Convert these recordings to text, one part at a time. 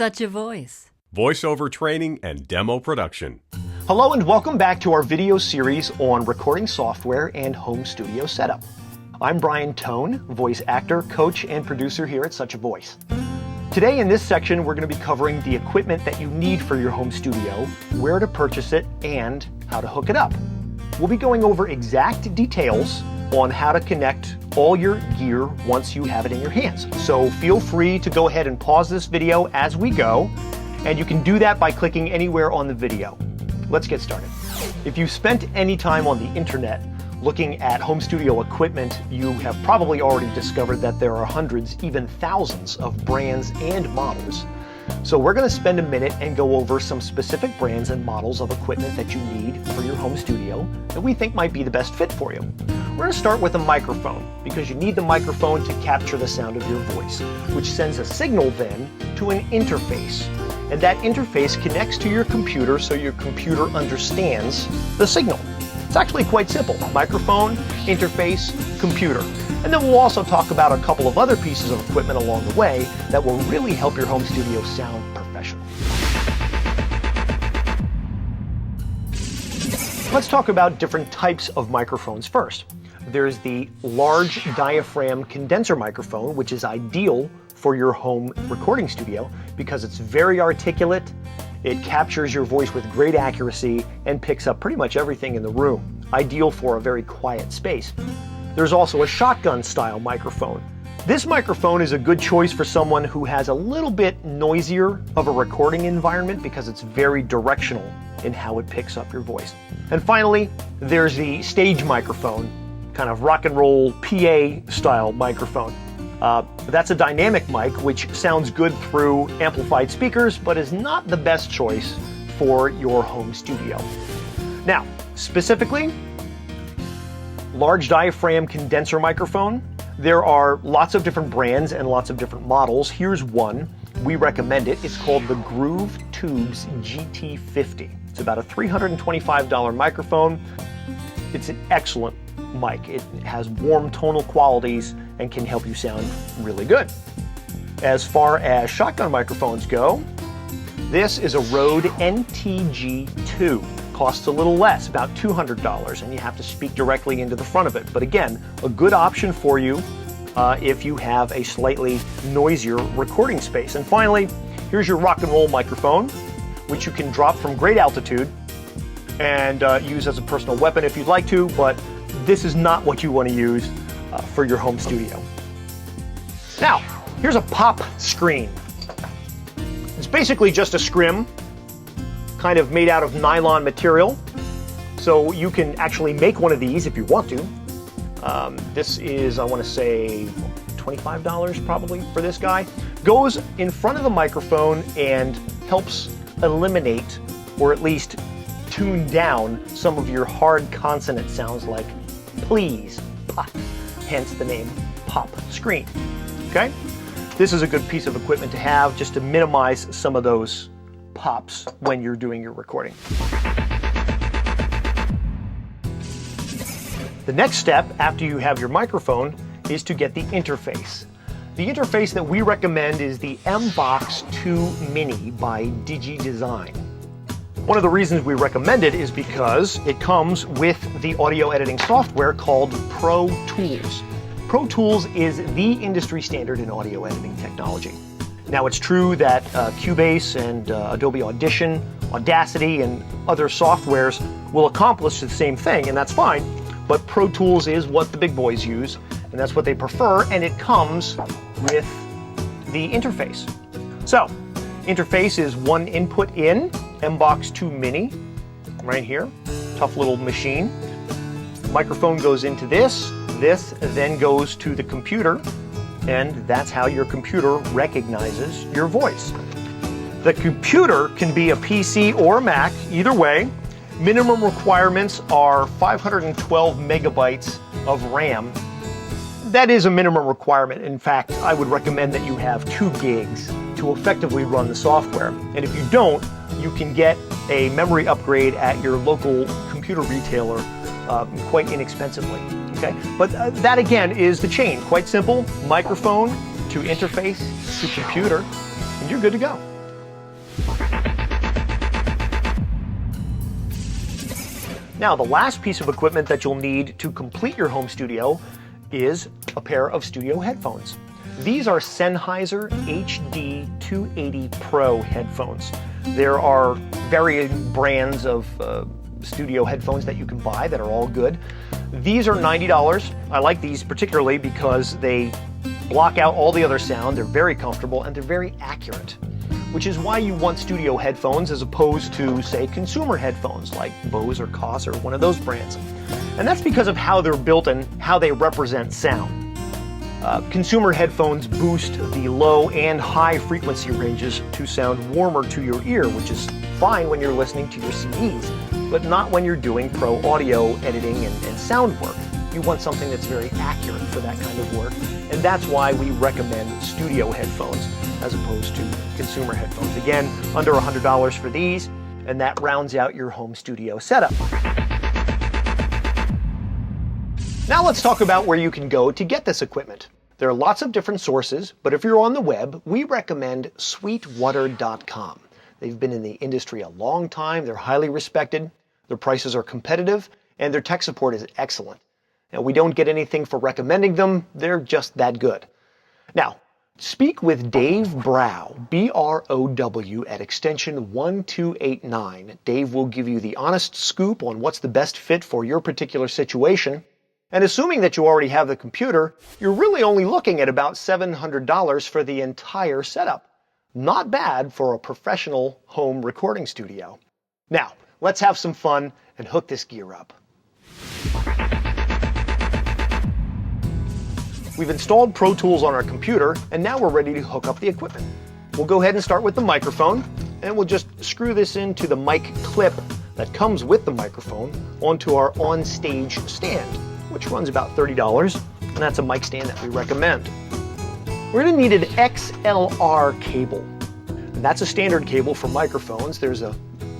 Such a Voice. Voiceover training and demo production. Hello and welcome back to our video series on recording software and home studio setup. I'm Brian Tone, voice actor, coach, and producer here at Such a Voice. Today in this section, we're going to be covering the equipment that you need for your home studio, where to purchase it, and how to hook it up. We'll be going over exact details on how to connect all your gear once you have it in your hands. So feel free to go ahead and pause this video as we go, and you can do that by clicking anywhere on the video. Let's get started. If you've spent any time on the internet looking at home studio equipment, you have probably already discovered that there are hundreds, even thousands of brands and models. So we're going to spend a minute and go over some specific brands and models of equipment that you need for your home studio that we think might be the best fit for you. We're going to start with a microphone because you need the microphone to capture the sound of your voice, which sends a signal then to an interface. And that interface connects to your computer so your computer understands the signal. It's actually quite simple. Microphone, interface, computer. And then we'll also talk about a couple of other pieces of equipment along the way that will really help your home studio sound professional. Let's talk about different types of microphones first. There's the large diaphragm condenser microphone, which is ideal for your home recording studio because it's very articulate. It captures your voice with great accuracy and picks up pretty much everything in the room, ideal for a very quiet space. There's also a shotgun style microphone. This microphone is a good choice for someone who has a little bit noisier of a recording environment because it's very directional in how it picks up your voice. And finally, there's the stage microphone, kind of rock and roll PA style microphone. That's a dynamic mic which sounds good through amplified speakers but is not the best choice for your home studio. Now, specifically, large diaphragm condenser microphone. There are lots of different brands and lots of different models. Here's one. We recommend it. It's called the Groove Tubes GT50. It's about a $325 microphone. It's an excellent mic. It has warm tonal qualities and can help you sound really good. As far as shotgun microphones go, this is a Rode NTG2. Costs a little less, about $200, and you have to speak directly into the front of it. But again, a good option for you if you have a slightly noisier recording space. And finally, here's your rock and roll microphone, which you can drop from great altitude and use as a personal weapon if you'd like to, but this is not what you want to use for your home studio. Now, here's a pop screen. It's basically just a scrim, kind of made out of nylon material. So you can actually make one of these if you want to. This is, I want to say, $25 probably for this guy. Goes in front of the microphone and helps eliminate, or at least tune down, some of your hard consonant sounds like please, pop, hence the name pop screen. Okay? This is a good piece of equipment to have just to minimize some of those pops when you're doing your recording. The next step after you have your microphone is to get the interface. The interface that we recommend is the MBox 2 Mini by DigiDesign. One of the reasons we recommend it is because it comes with the audio editing software called Pro Tools. Pro Tools is the industry standard in audio editing technology. Now, it's true that Cubase and Adobe Audition, Audacity, and other softwares will accomplish the same thing, and that's fine, but Pro Tools is what the big boys use, and that's what they prefer, and it comes with the interface. So, interface is one input in, MBox 2 Mini, right here, tough little machine. Microphone goes into this then goes to the computer, and that's how your computer recognizes your voice. The computer can be a PC or a Mac, either way. Minimum requirements are 512 megabytes of RAM. That is a minimum requirement. In fact, I would recommend that you have 2 gigs to effectively run the software. And if you don't, you can get a memory upgrade at your local computer retailer quite inexpensively. Okay, but that again is the chain. Quite simple: microphone to interface to computer, and you're good to go. Now, the last piece of equipment that you'll need to complete your home studio is a pair of studio headphones. These are Sennheiser HD 280 Pro headphones. There are varying brands of studio headphones that you can buy that are all good. These are $90. I like these particularly because they block out all the other sound, they're very comfortable, and they're very accurate, which is why you want studio headphones as opposed to, say, consumer headphones like Bose or Koss or one of those brands. And that's because of how they're built and how they represent sound. Consumer headphones boost the low and high frequency ranges to sound warmer to your ear, which is fine when you're listening to your CDs, but not when you're doing pro audio editing and sound work. You want something that's very accurate for that kind of work, and that's why we recommend studio headphones as opposed to consumer headphones. Again, under $100 for these, and that rounds out your home studio setup. Now let's talk about where you can go to get this equipment. There are lots of different sources, but if you're on the web, we recommend sweetwater.com. They've been in the industry a long time, they're highly respected, their prices are competitive, and their tech support is excellent. Now, we don't get anything for recommending them, they're just that good. Now, speak with Dave Brow, B-R-O-W, at extension 1289. Dave will give you the honest scoop on what's the best fit for your particular situation. And assuming that you already have the computer, you're really only looking at about $700 for the entire setup. Not bad for a professional home recording studio. Now, let's have some fun and hook this gear up. We've installed Pro Tools on our computer, and now we're ready to hook up the equipment. We'll go ahead and start with the microphone, and we'll just screw this into the mic clip that comes with the microphone onto our on-stage stand, which runs about $30, and that's a mic stand that we recommend. We're going to need an XLR cable. And that's a standard cable for microphones. There's a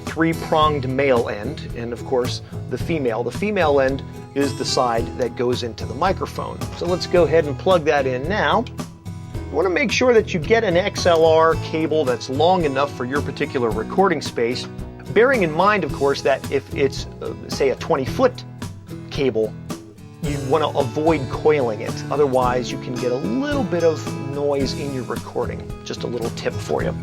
three-pronged male end, and of course the female. The female end is the side that goes into the microphone. So let's go ahead and plug that in now. You want to make sure that you get an XLR cable that's long enough for your particular recording space, bearing in mind, of course, that if it's, say, a 20-foot cable, you want to avoid coiling it. Otherwise, you can get a little bit of noise in your recording. Just a little tip for you.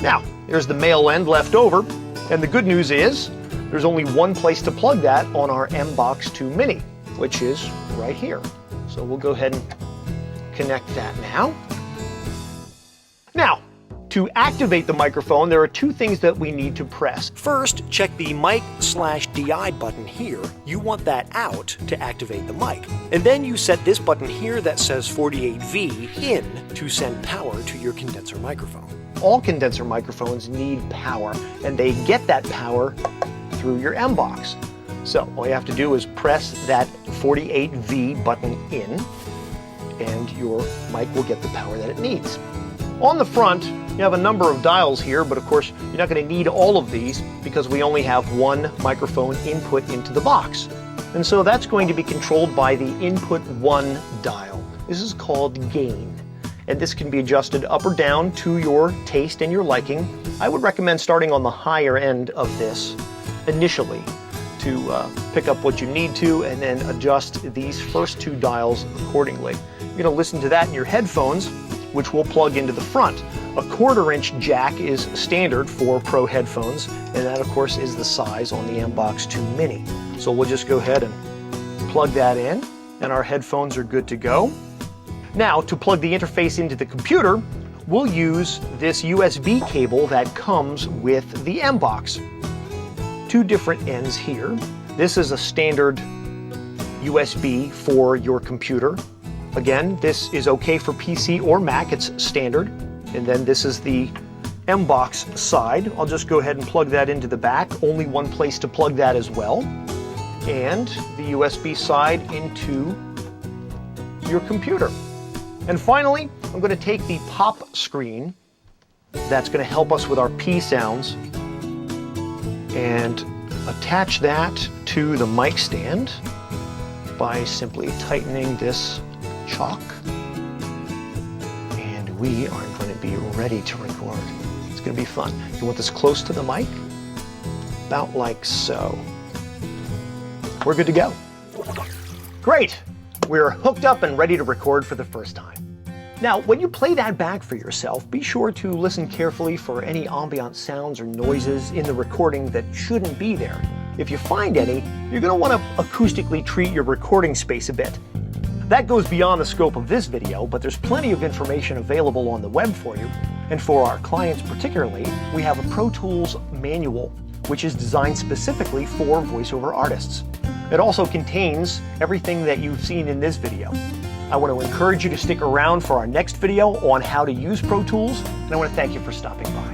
Now, there's the male end left over, and the good news is there's only one place to plug that on our MBox 2 Mini, which is right here. So we'll go ahead and connect that now. Now, to activate the microphone, there are two things that we need to press. First, check the mic/DI button here. You want that out to activate the mic. And then you set this button here that says 48V in to send power to your condenser microphone. All condenser microphones need power, and they get that power through your MBox. So all you have to do is press that 48V button in, and your mic will get the power that it needs. On the front, you have a number of dials here, but of course you're not going to need all of these because we only have one microphone input into the box. And so that's going to be controlled by the input 1 dial. This is called gain. And this can be adjusted up or down to your taste and your liking. I would recommend starting on the higher end of this initially to pick up what you need to, and then adjust these first two dials accordingly. You're going to listen to that in your headphones, which will plug into the front. A 1/4-inch jack is standard for Pro headphones, and that of course is the size on the MBox 2 Mini. So we'll just go ahead and plug that in, and our headphones are good to go. Now, to plug the interface into the computer, we'll use this USB cable that comes with the MBox. Two different ends here. This is a standard USB for your computer. Again, this is okay for PC or Mac, it's standard. And then this is the MBox side. I'll just go ahead and plug that into the back. Only one place to plug that as well. And the USB side into your computer. And finally, I'm going to take the pop screen that's going to help us with our P sounds and attach that to the mic stand by simply tightening this chock. And we are going to be ready to record. Let's going to be fun. You want this close to the mic, about like so. We're good to go. Great! We're hooked up and ready to record for the first time. Now, when you play that back for yourself, be sure to listen carefully for any ambient sounds or noises in the recording that shouldn't be there. If you find any, you're going to want to acoustically treat your recording space a bit. That goes beyond the scope of this video, but there's plenty of information available on the web for you. And for our clients particularly, we have a Pro Tools manual, which is designed specifically for voiceover artists. It also contains everything that you've seen in this video. I want to encourage you to stick around for our next video on how to use Pro Tools, and I want to thank you for stopping by.